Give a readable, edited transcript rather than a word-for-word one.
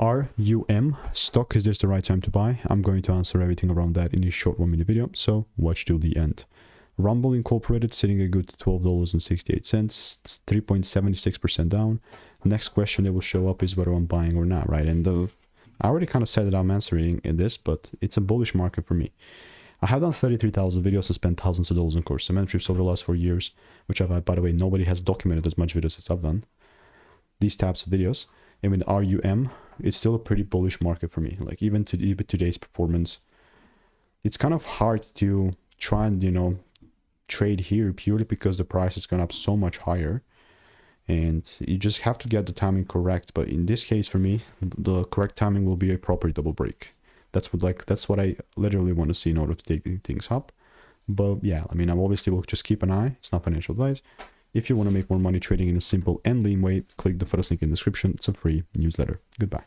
RUM stock, is this the right time to buy? I'm going to answer everything around that in this short 1-minute video, so watch till the end. Rumble Incorporated sitting a good $12.68, 3.76% down. Next question that will show up is whether I'm buying or not, right? And I already kind of said that I'm answering in this, but it's a bullish market for me. I have done 33,000 videos and spent thousands of dollars on course and mentorships over the last 4 years, which I've, by the way, nobody has documented as much videos as I've done. These types of videos. And with RUM, it's still a pretty bullish market for me. Like even today's performance, it's kind of hard to try and, you know, trade here purely because the price has gone up so much higher. And you just have to get the timing correct. But in this case, for me, the correct timing will be a proper double break. That's what I literally want to see in order to take things up. But yeah, I mean, I obviously will just keep an eye. It's not financial advice. If you want to make more money trading in a simple and lean way, click the first link in the description. It's a free newsletter. Goodbye.